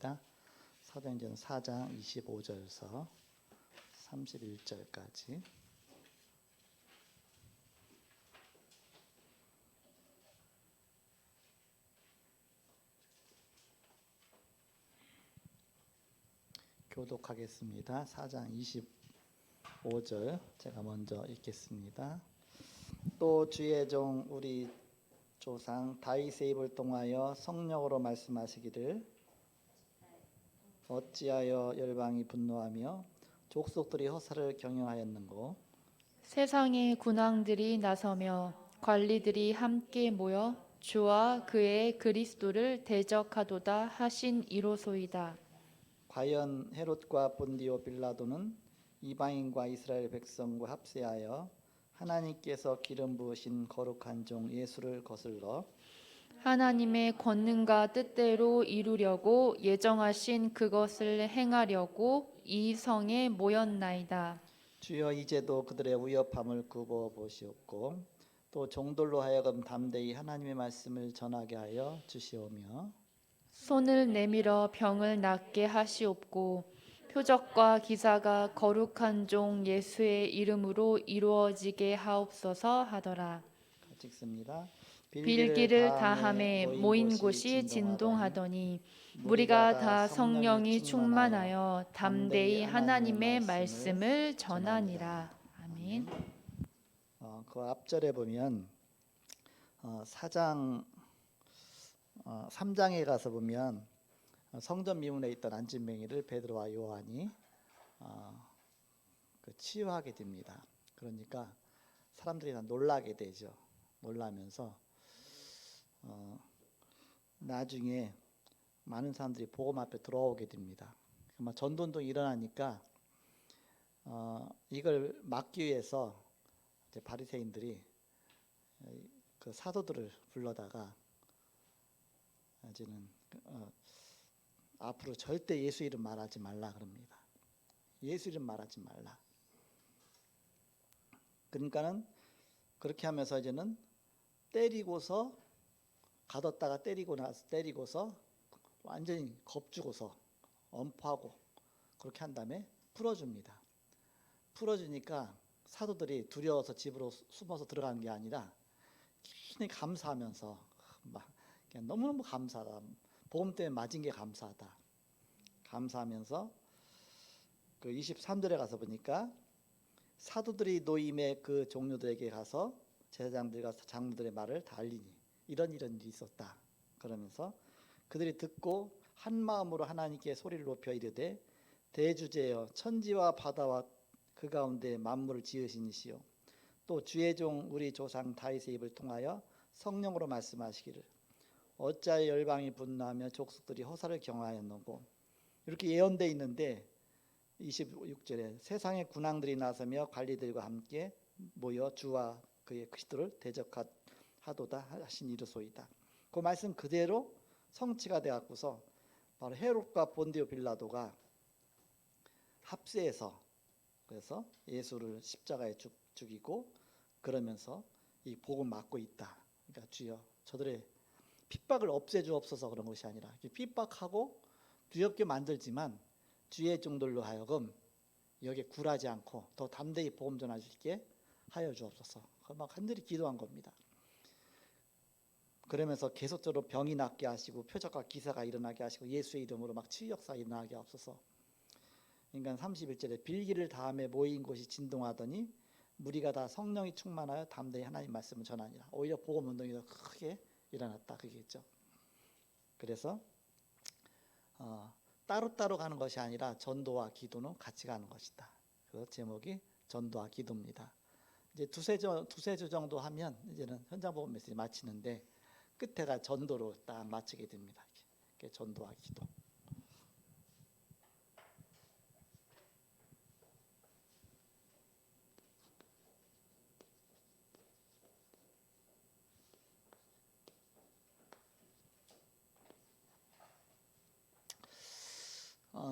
하겠습니다. 사도행전 4장 25절에서 31절까지. 교독하겠습니다. 4장 25절 제가 먼저 읽겠습니다. 또 주의 종 우리 조상 다윗의 입을 통하여 성령으로 말씀하시기를 어찌하여 열방이 분노하며 족속들이 허사를 경영하였는고 세상의 군왕들이 나서며 관리들이 함께 모여 주와 그의 그리스도를 대적하도다 하신 이로소이다. 과연 헤롯과 본디오 빌라도는 이방인과 이스라엘 백성과 합세하여 하나님께서 기름 부으신 거룩한 종 예수를 거슬러 하나님의 권능과 뜻대로 이루려고 예정하신 그것을 행하려고 이 성에 모였나이다. 주여 이제도 그들의 위협함을 굽어 보시옵고 또 종들로 하여금 담대히 하나님의 말씀을 전하게 하여 주시오며 손을 내밀어 병을 낫게 하시옵고 표적과 기사가 거룩한 종 예수의 이름으로 이루어지게 하옵소서 하더라. 같이 읽습니다. 빌기를 다함에 모인 곳이 진동하더니 무리가 다 성령이 충만하여 담대히 하나님의 말씀을 전하니라. 아멘. 그 앞절에 보면 4장 3장에 가서 보면 성전 미문에 있던 안진뱅이를 베드로와 요한이 치유하게 됩니다. 그러니까 사람들이 다 놀라게 되죠. 놀라면서 나중에 많은 사람들이 복음 앞에 들어오게 됩니다. 전도운동이 일어나니까 이걸 막기 위해서 이제 바리새인들이 그 사도들을 불러다가 이제는 앞으로 절대 예수 이름 말하지 말라 그럽니다. 예수 이름 말하지 말라. 그러니까는 그렇게 하면서 이제는 때리고서 가뒀다가 때리고서 완전히 겁주고서 엄포하고 그렇게 한 다음에 풀어줍니다. 풀어주니까 사도들이 두려워서 집으로 숨어서 들어가는 게 아니라 굉장히 감사하면서 막 그냥 너무너무 감사하다. 복음 때문에 맞은 게 감사하다. 감사하면서 그 23절에 가서 보니까 사도들이 노임의 그 종료들에게 가서 제사장들과 장로들의 말을 다 알리니 이런 일이 있었다. 그러면서 그들이 듣고 한 마음으로 하나님께 소리를 높여 이르되 대주제여 천지와 바다와 그 가운데 만물을 지으신 이시요 또 주의 종 우리 조상 다윗의 입을 통하여 성령으로 말씀하시기를 어찌하여 열방이 분노하며 족속들이 허사를 경하였노고 이렇게 예언되어 있는데 26절에 세상의 군왕들이 나서며 관리들과 함께 모여 주와 그의 그리스도를 대적하도다 하신 이르소이다. 그 말씀 그대로 성취가 되었고서 바로 헤롯과 본디오 빌라도가 합세해서 그래서 예수를 십자가에 죽이고 그러면서 이 복음 맞고 있다. 그러니까 주여 저들의 핍박을 없애주옵소서 그런 것이 아니라 핍박하고 두렵게 만들지만 주의 종들로 하여금 여기에 굴하지 않고 더 담대히 복음 전할 수 있게 하여 주옵소서. 막 간절히 기도한 겁니다. 그러면서 계속적으로 병이 낫게 하시고 표적과 기사가 일어나게 하시고 예수의 이름으로 막 치유 역사 일어나게 하옵소서. 그러니까 31절에 빌기를 다함에 모인 곳이 진동하더니 무리가 다 성령이 충만하여 담대히 하나님 말씀을 전하니라. 오히려 복음 운동이 더 크게 일어났다 그겠죠. 그래서 따로따로 가는 것이 아니라 전도와 기도는 같이 가는 것이다. 그 제목이 전도와 기도입니다. 이제 두세 주 정도 하면 이제는 현장 복음 메시지 마치는데 끝에가 전도로 딱 마치게 됩니다. 이렇게 전도와 기도.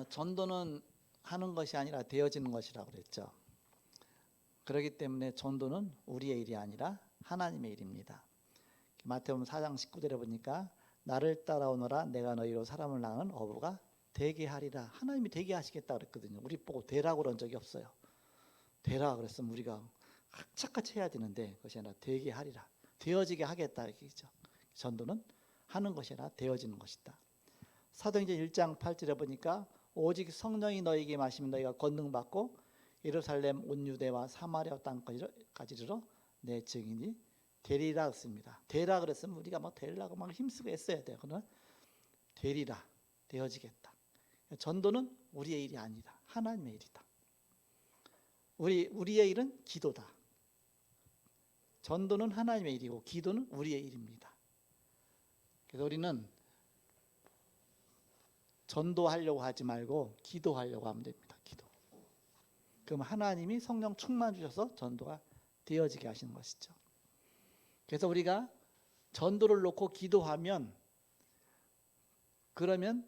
전도는 하는 것이 아니라 되어지는 것이라고 그랬죠. 그렇기 때문에 전도는 우리의 일이 아니라 하나님의 일입니다. 마태복음 4장 19절에 보니까 나를 따라오너라 내가 너희로 사람을 낳은 어부가 되게 하리라. 하나님이 되게 하시겠다 그랬거든요. 우리 보고 되라고 그런 적이 없어요. 되라 그랬으면 우리가 착착같이 해야 되는데 그것이 아니라 되게 하리라. 되어지게 하겠다 이렇게죠. 전도는 하는 것이 아니라 되어지는 것이다. 사도행전 1장 8절에 보니까 오직 성령이 너희에게 마시면 너희가 권능 받고 예루살렘 온 유대와 사마리아 땅까지 이르러 내 증인이 되리라 했습니다. 되라 그랬으면 우리가 막 되려고 막 힘쓰고 애써야 돼요. 그러나 되리라, 되어지겠다. 전도는 우리의 일이 아니다. 하나님의 일이다. 우리의 일은 기도다. 전도는 하나님의 일이고 기도는 우리의 일입니다. 그래서 우리는 전도하려고 하지 말고 기도하려고 하면 됩니다. 기도. 그럼 하나님이 성령 충만 주셔서 전도가 되어지게 하시는 것이죠. 그래서 우리가 전도를 놓고 기도하면 그러면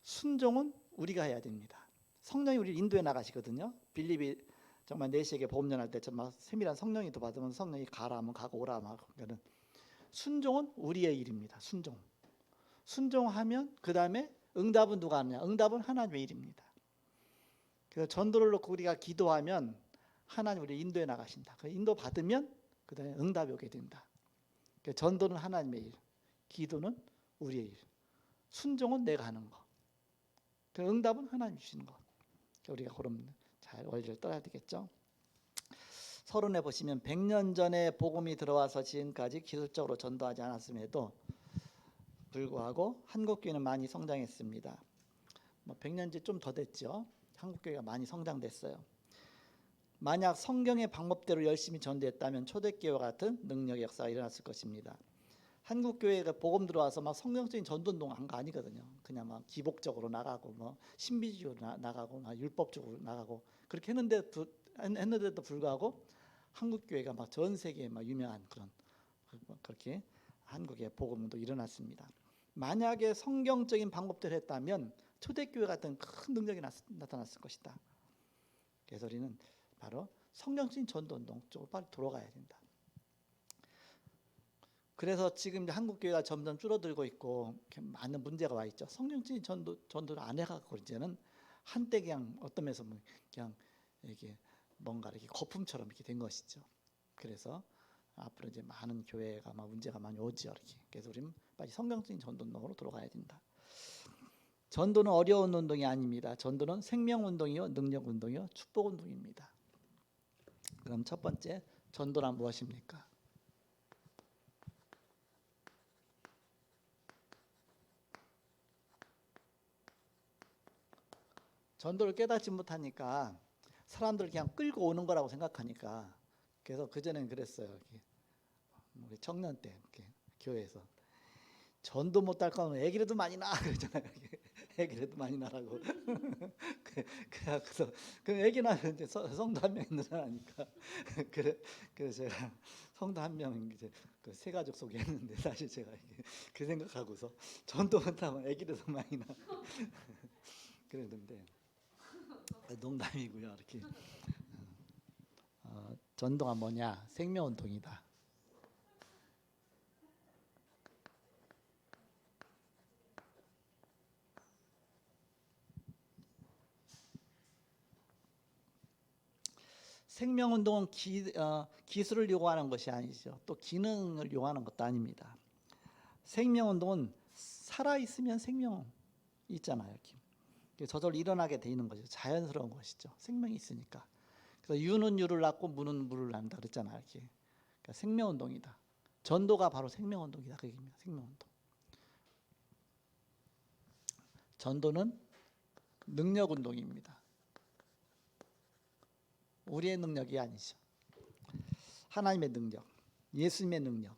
순종은 우리가 해야 됩니다. 성령이 우리를 인도해 나가시거든요. 빌립이 정말 내시에게 복음 전할 때 정말 세밀한 성령이 또 받으면 성령이 가라 하면 가고 오라 하면 그러니까 순종은 우리의 일입니다. 순종하면 그 다음에 응답은 누가 하느냐? 응답은 하나님의 일입니다. 그래서 전도를 놓고 우리가 기도하면 하나님 우리를 인도해 나가신다. 그 인도 받으면 그 다음에 응답이 오게 된다. 그러니까 전도는 하나님의 일, 기도는 우리의 일, 순종은 내가 하는 거, 그 응답은 하나님 주시는 거. 우리가 그럼 잘 원리를 떠야 되겠죠. 서론에 보시면 100년 전에 복음이 들어와서 지금까지 기술적으로 전도하지 않았음에도 불구하고 한국교회는 많이 성장했습니다. 100년째 좀 더 됐죠. 한국교회가 많이 성장됐어요. 만약 성경의 방법대로 열심히 전도했다면 초대교회와 같은 능력의 역사가 일어났을 것입니다. 한국교회가 복음 들어와서 막 성경적인 전도운동 한 거 아니거든요. 그냥 막 기복적으로 나가고 뭐 신비주의로 나가고 율법적으로 나가고 그렇게 했는데도 불구하고 한국교회가 막 전 세계에 막 유명한 그런 그렇게 한국의 복음도 일어났습니다. 만약에 성경적인 방법대로 했다면 초대교회 같은 큰 능력이 나타났을 것이다. 그래서 우리는 바로 성경적인 전도운동 쪽으로 빨리 돌아가야 된다. 그래서 지금 한국교회가 점점 줄어들고 있고 많은 문제가 와 있죠. 성경적인 전도를 안 해가고 이제는 한때 그냥 어떤 면에서 그냥 이게 뭔가 이렇게 거품처럼 이렇게 된 것이죠. 그래서 앞으로 이제 많은 교회가 막 문제가 많이 오죠. 이렇게. 그래서 우리는 빨리 성경적인 전도운동으로 돌아가야 된다. 전도는 어려운 운동이 아닙니다. 전도는 생명운동이요, 능력운동이요, 축복운동입니다. 그럼 첫 번째, 전도란 무엇입니까? 전도를 깨닫지 못하니까 사람들 그냥 끌고 오는 거라고 생각하니까 그래서 그전에는 그랬어요. 우리 청년 때 교회에서 전도 못할 거면 애기라도 많이 낳아 그러잖아요. 애기라도 많이 낳으라고. 그래서 그 애기 낳으면 이제 성도 한 명이 늘어나니까 그래서 제가 성도 한 명 이제 그 세 가족 소개했는데 사실 제가 그 생각하고서 전도 못하면 애기라도 많이 낳아 그랬는데 농담이고요. 이렇게 전도가 뭐냐? 생명운동이다. 생명운동은 기술을 요구하는 것이 아니죠. 또 기능을 요구하는 것도 아닙니다. 생명운동은 살아있으면 생명 있잖아요. 이렇게 저절로 일어나게 돼 있는 거죠. 자연스러운 것이죠. 생명이 있으니까. 그래서 유는 유를 낳고 무는 무를 낳는다 그랬잖아요. 이렇게. 그러니까 생명운동이다. 전도가 바로 생명운동이다. 그 얘기입니다. 생명운동. 전도는 능력운동입니다. 우리의 능력이 아니죠. 하나님의 능력, 예수님의 능력,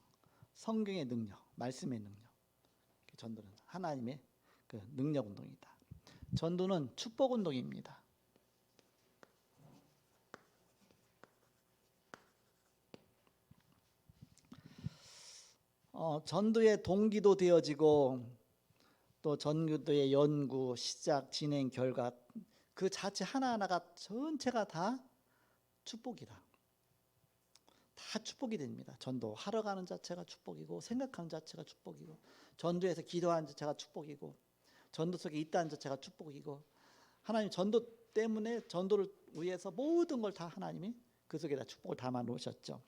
성경의 능력, 말씀의 능력. 전도는 하나님의 그 능력운동이다. 전도는 축복운동입니다. 전도의 동기도 되어지고 또 전도의 연구, 시작, 진행, 결과 그 자체 하나하나가 전체가 다 축복이다. 다 축복이 됩니다. 전도하러 가는 자체가 축복이고 생각하는 자체가 축복이고 전도에서 기도하는 자체가 축복이고 전도 속에 있다는 자체가 축복이고 하나님 전도 때문에 전도를 위해서 모든 걸 다 하나님이 그 속에다 축복을 담아 놓으셨죠.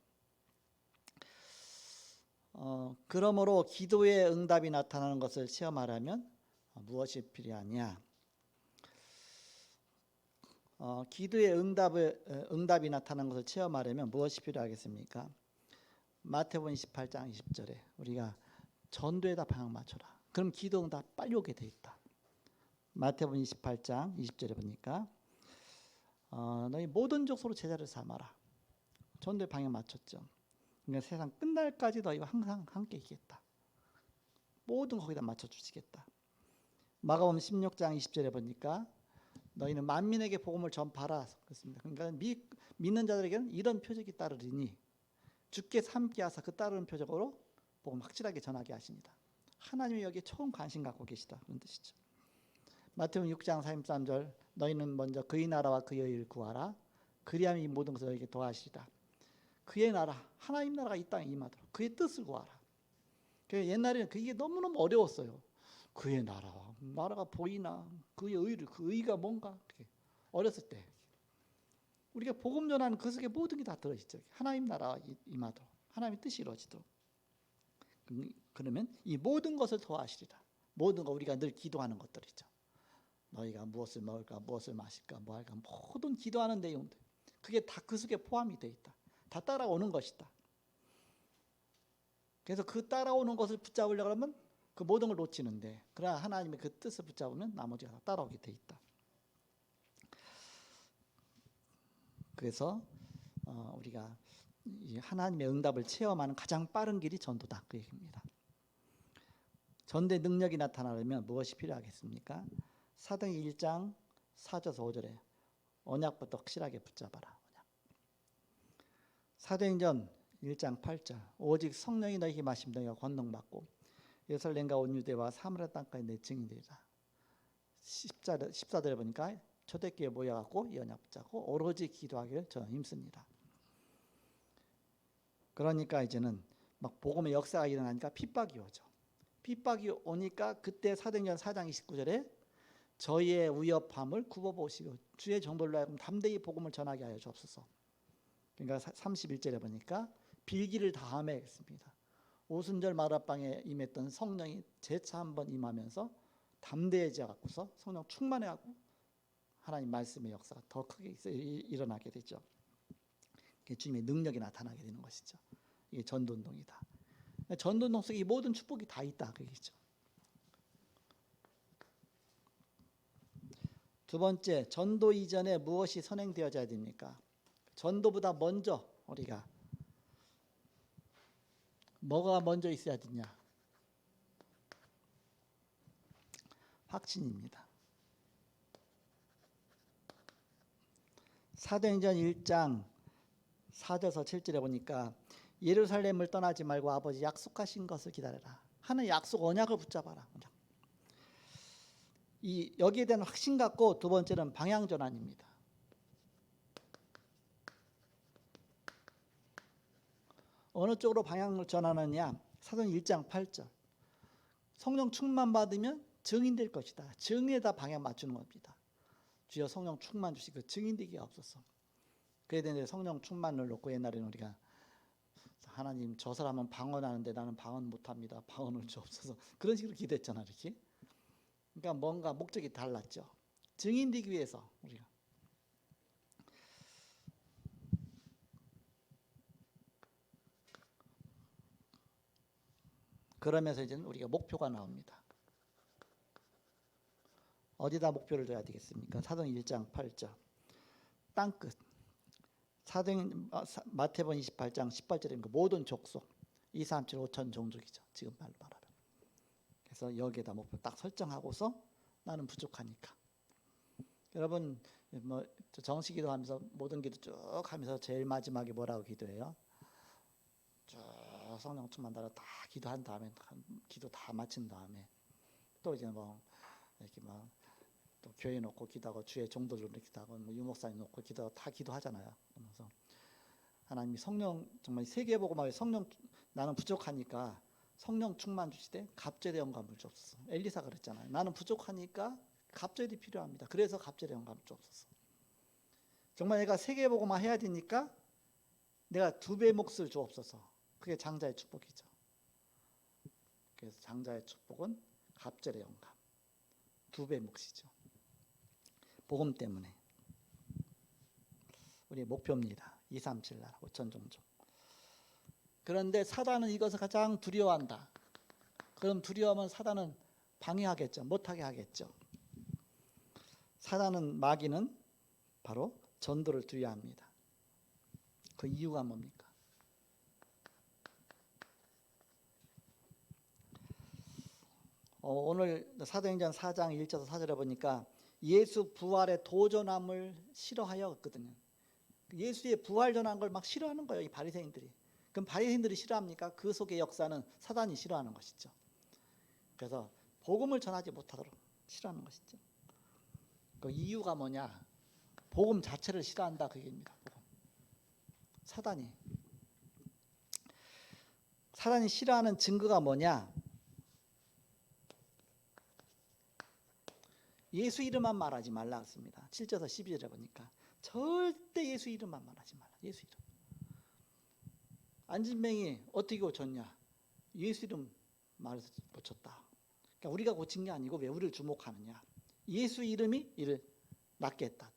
그러므로 기도의 응답이 나타나는 것을 체험하려면 무엇이 필요하냐? 기도의 응답이 나타나는 것을 체험하려면 무엇이 필요하겠습니까? 마태복음 28장 20절에 우리가 전도에다 방향 맞춰라. 그럼 기도 응답 빨리 오게 돼 있다. 마태복음 28장 20절에 보니까 너희 모든 족속으로 제자를 삼아라. 전도에 방향 맞췄죠. 그러니까 세상 끝날까지 너희와 항상 함께 있겠다. 모든 거기다 맞춰주시겠다. 마가복음 16장 20절에 보니까 너희는 만민에게 복음을 전파하라 그렇습니다. 그러니까 믿는 자들에게는 이런 표적이 따르리니 주께서 함께 하사 그 따르는 표적으로 복음 확실하게 전하게 하십니다. 하나님이 여기에 처음 관심 갖고 계시다 그런 뜻이죠. 마태복음 6장 33절 너희는 먼저 그의 나라와 그의 의를 구하라. 그리하면 이 모든 것을 너희에게 더하시리라. 그의 나라, 하나님 나라가 이 땅에 임하도록 그의 뜻을 구하라. 옛날에는 그게 너무너무 어려웠어요. 그의 나라가 보이나? 그의 의를, 그 의가 뭔가? 어렸을 때 우리가 복음 전하는 그 속에 모든 게 다 들어있죠. 하나님 나라가 임하도록, 하나님의 뜻이 이루어지도록. 그러면 이 모든 것을 더하시리라. 모든 거 우리가 늘 기도하는 것들이죠. 너희가 무엇을 먹을까, 무엇을 마실까, 뭐 할까, 모든 기도하는 내용들. 그게 다 그 속에 포함이 돼 있다. 다 따라오는 것이다. 그래서 그 따라오는 것을 붙잡으려고 하면 그 모든 걸 놓치는데, 그러나 하나님의 그 뜻을 붙잡으면 나머지가 다 따라오게 돼 있다. 그래서 우리가 이 하나님의 응답을 체험하는 가장 빠른 길이 전도다 그 얘기입니다. 전도의 능력이 나타나려면 무엇이 필요하겠습니까? 사도행전 1장 4절에서 5절에 언약부터 확실하게 붙잡아라. 사도행전 1장 8절 오직 성령이 너희에게 임하시면 너희가 권능받고 예루살렘과 온 유대와 사마리아 땅까지 내 증인되리라. 14절에 보니까 초대교회에 모여갖고 이 언약 붙잡고 오로지 기도하기를 저는 힘씁니다. 그러니까 이제는 막 복음의 역사가 일어나니까 핍박이 오죠. 핍박이 오니까 그때 사도행전 4장 29절에 저희의 위협함을 굽어보시고 주의 정보를 하여금 담대히 복음을 전하게 하여 주옵소서. 그러니까 31절에 보니까 빌기를 다함에 했습니다. 오순절 마라방에 임했던 성령이 재차 한번 임하면서 담대해져 갖고서 성령 충만해 갖고 하나님 말씀의 역사가 더 크게 일어나게 되죠. 주님의 능력이 나타나게 되는 것이죠. 이게 전도운동이다. 전도운동 속에 이 모든 축복이 다 있다 그 얘기죠. 두 번째, 전도 이전에 무엇이 선행되어져야 됩니까? 전도보다 먼저 우리가 뭐가 먼저 있어야 되냐? 확신입니다. 사도행전 1장 4절에서 7절에 보니까 예루살렘을 떠나지 말고 아버지 약속하신 것을 기다려라. 하는 약속 언약을 붙잡아라. 이 여기에 대한 확신 갖고 두 번째는 방향 전환입니다. 어느 쪽으로 방향을 전하느냐? 사도행전 1장 8절 성령 충만 받으면 증인될 것이다. 증인에다 방향 맞추는 겁니다. 주여 성령 충만 주시고 증인되게 없어서. 그에 대해 성령 충만을 놓고 옛날에는 우리가 하나님 저 사람은 방언하는데 나는 방언 못합니다. 방언을 주옵소서. 그런 식으로 기도했잖아 이렇게. 그러니까 뭔가 목적이 달랐죠. 증인되기 위해서 우리가. 그러면서 이제는 우리가 목표가 나옵니다. 어디다 목표를 둬야 되겠습니까? 사도행전 1장 8절 땅끝. 마태복음 28장 18절에 모든 족속 2, 3, 7, 5천 종족이죠. 지금 말로 말하면. 그래서 여기에다 목표 딱 설정하고서 나는 부족하니까. 여러분 뭐 정식 기도하면서 모든 기도 쭉 하면서 제일 마지막에 뭐라고 기도해요? 쭉 성령 충만 받아 다 기도한 다음에 기도 다 마친 다음에 또 이제 뭐 이렇게 막 또 교회 놓고 기도하고 주의 종도를 기도하고 뭐 유목사님 놓고 기도하고 다 기도하잖아요. 그래서 하나님이 성령 정말 세계복음화에 성령 나는 부족하니까 성령 충만 주시되 갑절의 영감을 주옵소서. 엘리사가 그랬잖아요. 나는 부족하니까 갑절이 필요합니다. 그래서 갑절의 영감을 주옵소서. 정말 내가 세계복음화 해야 되니까 내가 2배 몫을 주옵소서. 그게 장자의 축복이죠. 그래서 장자의 축복은 갑절의 영감, 2배 몫이죠. 복음 때문에. 우리 목표입니다. 237 나라 5천 종족. 그런데 사단은 이것을 가장 두려워한다. 그럼 두려워하면 사단은 방해하겠죠. 못하게 하겠죠. 사단은, 마귀는 바로 전도를 두려워합니다. 그 이유가 뭡니까? 오늘 사도행전 4장 1절에서 4절에 보니까 예수 부활의 도전함을 싫어하였거든요. 예수의 부활 전한 걸 막 싫어하는 거예요, 이 바리새인들이. 그럼 바리새인들이 싫어합니까? 그 속의 역사는 사단이 싫어하는 것이죠. 그래서 복음을 전하지 못하도록 싫어하는 것이죠. 그 이유가 뭐냐? 복음 자체를 싫어한다, 그 얘기입니다. 복음. 사단이 싫어하는 증거가 뭐냐? 예수 이름만 말하지 말라 했습니다. 7절에서 12절에 보니까 절대 예수 이름만 말하지 말라. 예수 이름. 안진뱅이 어떻게 고쳤냐? 예수 이름 말해서 고쳤다. 그러니까 우리가 고친 게 아니고 왜 우리를 주목하느냐? 예수 이름이 이를 낫게 했다.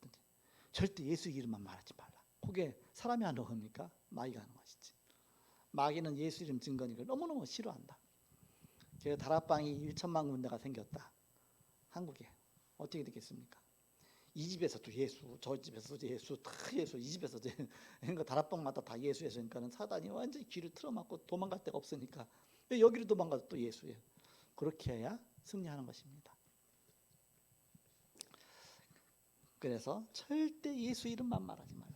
절대 예수 이름만 말하지 말라. 그게 사람이 하는 겁니까? 마귀가 하는 것이지. 마귀는 예수 이름 증거니까 너무너무 싫어한다. 그래서 다락방이 1천만 군데가 생겼다. 한국에. 어떻게 되겠습니까? 이 집에서도 예수, 저 집에서도 예수, 다 예수, 이 집에서도 그러니까 다락방마다 다 예수예서 그러니까는 사단이 완전히 귀를 틀어막고 도망갈 데가 없으니까 왜 여기로 도망가도 또 예수예요. 그렇게 해야 승리하는 것입니다. 그래서 절대 예수 이름만 말하지 말라.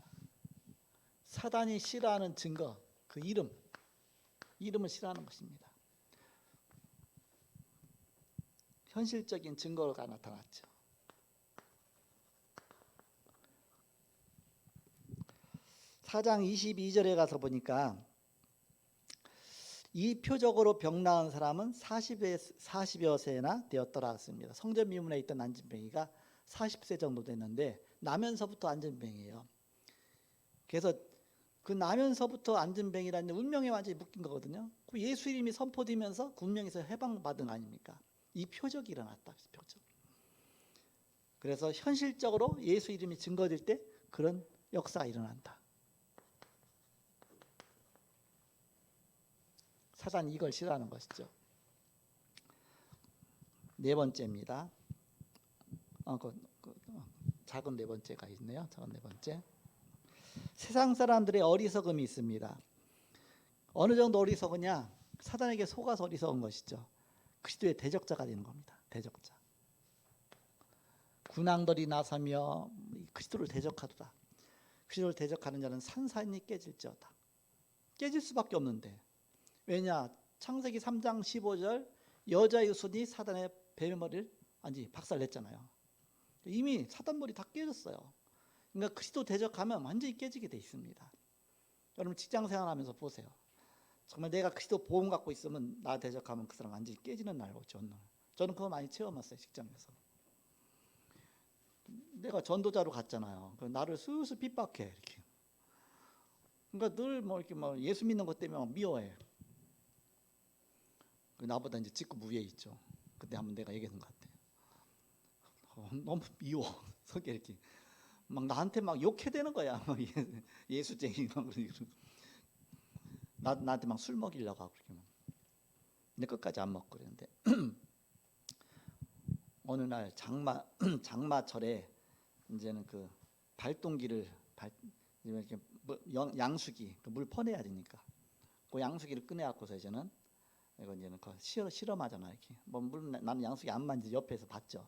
사단이 싫어하는 증거, 그 이름을 싫어하는 것입니다. 현실적인 증거가 나타났죠. 사장 22절에 가서 보니까 이 표적으로 병 나은 사람은 40여 세나 되었더라 했습니다. 성전 미문에 있던 안진뱅이가 40세 정도 됐는데 나면서부터 안진뱅이에요. 그래서 그 나면서부터 안진뱅이라는 운명에 완전히 묶인 거거든요. 그 예수 이름이 선포되면서 그 운명에서 해방받은 거 아닙니까? 이 표적이 일어났다. 표적. 그래서 현실적으로 예수 이름이 증거될 때 그런 역사가 일어난다. 사단이 이걸 싫어하는 것이죠. 네 번째입니다. 작은 네 번째가 있네요. 작은 네 번째. 세상 사람들의 어리석음이 있습니다. 어느 정도 어리석으냐? 사단에게 속아서 어리석은 것이죠. 그리스도의 대적자가 되는 겁니다. 대적자. 군왕들이 나서며 그리스도를 대적하도다. 그리스도를 대적하는 자는 산산이 깨질지어다. 깨질 수밖에 없는데. 왜냐? 창세기 3장 15절 여자의 손이 사단의 뱀의 머리를 완전히 박살냈잖아요. 이미 사단 머리 다 깨졌어요. 그러니까 그리스도 대적하면 완전히 깨지게 돼 있습니다. 여러분 직장생활하면서 보세요. 정말 내가 그리스도 보험 갖고 있으면 나 대적하면 그 사람 완전히 깨지는 날 오죠. 저는 그거 많이 체험했어요. 직장에서. 내가 전도자로 갔잖아요. 나를 슬슬 핍박해 이렇게. 그러니까 늘 뭐 이렇게 막 예수 믿는 것 때문에 막 미워해. 나보다 이제 직급 위에 있죠. 그때 한번 내가 얘기했던 것 같아요. 너무 미워. 속에 이렇게 막 나한테 막 욕해대는 거야. 예수쟁이 막 나한테 막 술 먹이려고 하고 그렇게. 근데 끝까지 안 먹고 그랬는데 어느 날 장마철에 이제는 그 발동기를 이렇게 양수기 물 퍼내야 되니까 그 양수기를 꺼내갖고서 이제는 이거 이제는 그 실험하잖아 이렇게. 뭐 물론 나는 양수기 안 만지 옆에서 봤죠.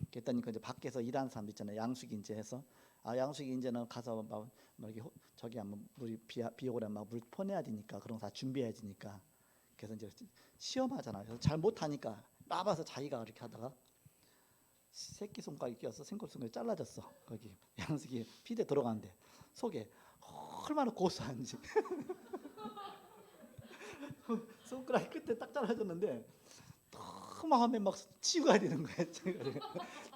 그랬더니 그 이제 밖에서 일하는 사람들 있잖아요. 양수기 이제 해서 양수기 이제는 가서 막 이렇게 저기 한번 물이 비 오래 막 물 퍼내야 되니까 그런 거 다 준비해야 되니까 그래서 이제 시험하잖아요. 그래서 잘 못하니까 나와서 자기가 이렇게 하다가 새끼 손가락이 껴서 생골손가락이 잘라졌어. 거기 양수기 피대 들어가는데 속에 얼마나 고소한지. 손가락이 끝에 딱 잘라졌는데 너무 마음에 막 치고 가야 되는 거야.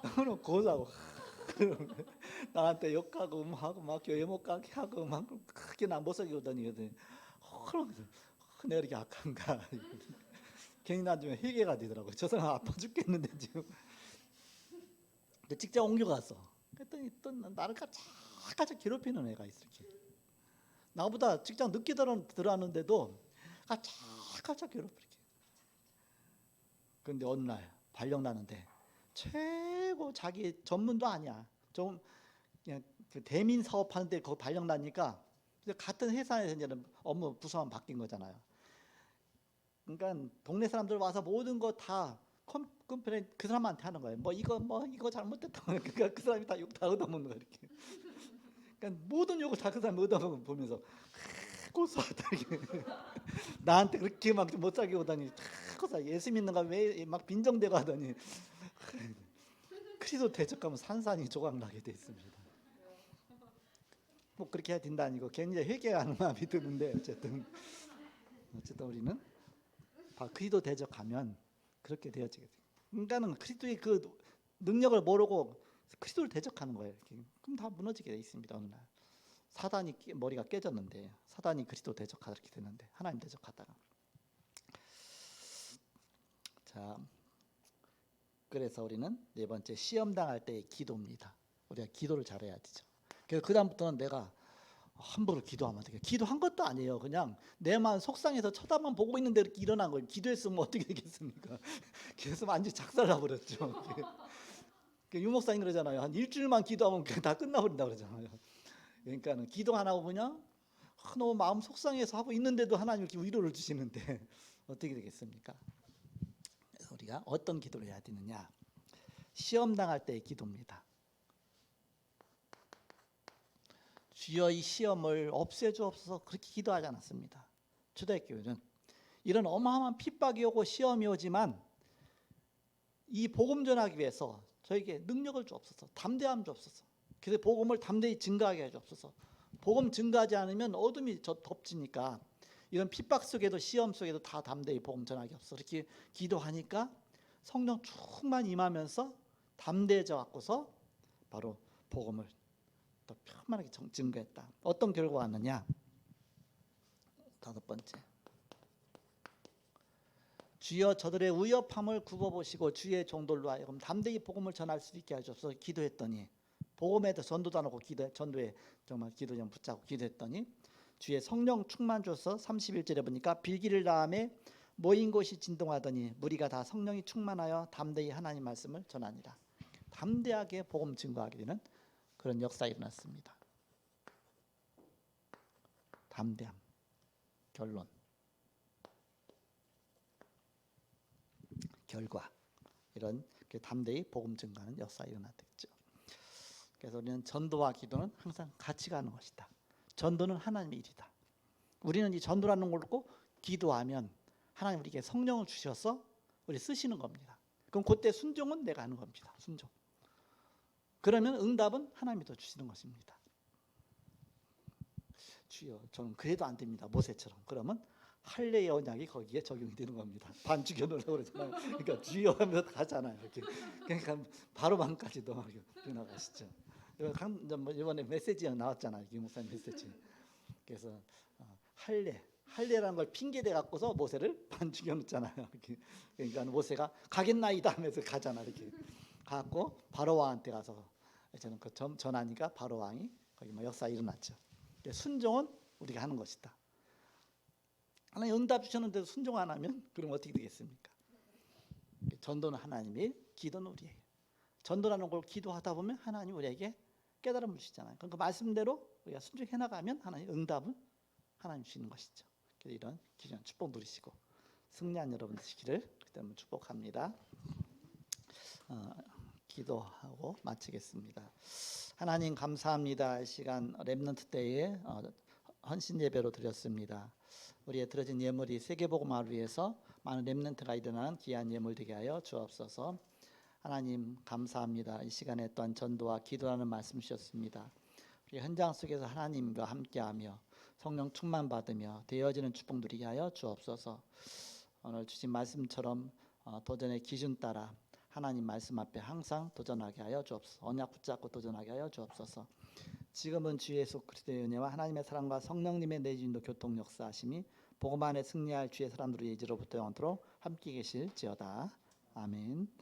너무 고소하고 나한테 욕하고 하고 막 교회 못 가게 하고 막 크게 나 못 살게 오더니 그러면서 내가 이렇게 악한가. 괜히 나중에 회개가 되더라고요. 저 사람 아파 죽겠는데 지금. 근데 직장 옮겨갔어. 그랬더니 또 나를 가차 괴롭히는 애가 있어. 이렇게. 나보다 직장 늦게 들어왔는데도 가차 괴롭혀. 이렇게. 그런데 어느 날 발령 나는데 최고 자기 전문도 아니야. 좀 그냥 그 대민 사업하는데 거기 발령 나니까 같은 회사에서 이제는 업무 부서만 바뀐 거잖아요. 그러니까 동네 사람들 와서 모든 거 다 컴플레인 그 사람한테 하는 거예요. 뭐 이거 잘못됐다. 그러니까 그 사람이 다 욕 다 얻어먹는 거야 이렇게. 그러니까 모든 욕을 다 그 사람이 얻어먹는 보면서 고소하다 이게. 나한테 그렇게 막 못 살게 오다니 고소. 예수 믿는가 왜 막 빈정대고 하더니 그리스도 대적하면 산산이 조각나게 돼 있습니다. 뭐 그렇게 해야 된다 아니고 굉장히 회개하는 마음이 드는데 어쨌든 우리는 그리스도 대적하면 그렇게 되어지게 돼요. 인간은 그리스도의 그 능력을 모르고 그리스도를 대적하는 거예요. 이렇게. 그럼 다 무너지게 돼 있습니다. 어느 날 사단이 머리가 깨졌는데 사단이 그리스도 대적하다 이렇게 되는데 하나님 대적하다가 자 그래서 우리는 네 번째 시험 당할 때의 기도입니다. 우리가 기도를 잘해야 되죠. 그래서 그 다음부터는 내가 함부로 기도하면 되게 기도한 것도 아니에요. 그냥 내 마음 속상해서 쳐다만 보고 있는데 이렇게 일어난 거예요. 기도했으면 어떻게 되겠습니까? 그래서 완전히 작살나 버렸죠. 유 목사님 그러잖아요. 한 일주일만 기도하면 다 끝나버린다 그러잖아요. 그러니까는 기도 안 하고 그냥 너무 마음 속상해서 하고 있는데도 하나님 이렇게 위로를 주시는데 어떻게 되겠습니까? 그래서 우리가 어떤 기도를 해야 되느냐? 시험 당할 때의 기도입니다. 주여 이 시험을 없애주옵소서 그렇게 기도하지 않았습니다. 초대교회는 이런 어마어마한 핍박이 오고 시험이 오지만 이 복음 전하기 위해서 저에게 능력을 주옵소서, 담대함 주옵소서. 그래서 복음을 담대히 증거하게 해주옵소서. 복음 증거하지 않으면 어둠이 덮치니까 이런 핍박 속에도 시험 속에도 다 담대히 복음 전하게 없어. 이렇게 기도하니까 성령 충만 임하면서 담대해져 갖고서 바로 복음을 더 편만하게 증거했다. 어떤 결과가 왔느냐? 다섯 번째. 주여 저들의 위협함을 굽어보시고 주의 종들로 하여금 담대히 복음을 전할 수 있게 하셔서 기도했더니 복음에 전도도 안 하고 전도에 정말 기도 좀 붙잡고 기도했더니 주의 성령 충만 주셔서 31절에 보니까 빌기를 다음에 모인 곳이 진동하더니 무리가 다 성령이 충만하여 담대히 하나님 말씀을 전하니라. 담대하게 복음 증거하게 되는 그런 역사가 일어났습니다. 담대함. 결론. 결과. 이런 담대히 복음 증거하는 역사가 일어났겠죠. 그래서 우리는 전도와 기도는 항상 같이 가는 것이다. 전도는 하나님의 일이다. 우리는 이 전도라는 걸 꼭 기도하면 하나님 우리에게 성령을 주셔서 우리 쓰시는 겁니다. 그럼 그때 순종은 내가 하는 겁니다. 순종. 그러면 응답은 하나님이 더 주시는 것입니다. 주여 저는 그래도 안 됩니다. 모세처럼. 그러면 할례의 언약이 거기에 적용이 되는 겁니다. 반 죽여놓으라고 그러잖아요. 그러니까 주여 하면서 가잖아요. 이렇게. 그러니까 바로 반까지도 나가시죠. 이번에 메시지 나왔잖아요. 김 목사님 메시지. 그래서 할례라는 걸 핑계 대 갖고서 모세를 반 죽여놓잖아요. 이렇게. 그러니까 모세가 가겠나이다 하면서 가잖아. 이렇게 가고 바로 왕한테 가서 저는 그 전하니까 바로 왕이 거기 역사 일어났죠. 순종은 우리가 하는 것이다. 하나님 응답 주셨는데도 순종 안 하면 그럼 어떻게 되겠습니까? 전도는 하나님이, 기도는 우리예요. 전도라는 걸 기도하다 보면 하나님 우리에게 깨달음을 주시잖아요. 그럼 그 말씀대로 우리가 순종해 나가면 하나님 응답은 하나님 주시는 것이죠. 그래서 이런 귀한 축복 누리시고 승리한 여러분 되시기를 그때는 축복합니다. 기도하고 마치겠습니다. 하나님 감사합니다. 이 시간 렘넌트 때에 헌신 예배로 드렸습니다. 우리의 드려진 예물이 세계복음화를 위해서 많은 렘넌트가 일어나는 귀한 예물 되게 하여 주옵소서. 하나님 감사합니다. 이 시간에 또한 전도와 기도라는 말씀 주셨습니다. 우리 현장 속에서 하나님과 함께하며 성령 충만 받으며 되어지는 축복 누리게 하여 주옵소서. 오늘 주신 말씀처럼 도전의 기준 따라 하나님 말씀 앞에 항상 도전하게 하여 주옵소서. 언약 붙잡고 도전하게 하여 주옵소서. 지금은 주 예수 그리스도의 은혜와 하나님의 사랑과 성령님의 내주인도 교통 역사하심이 복음 안에 승리할 주의 사람들의 예지로부터 영원토록 함께 계실지어다. 아멘.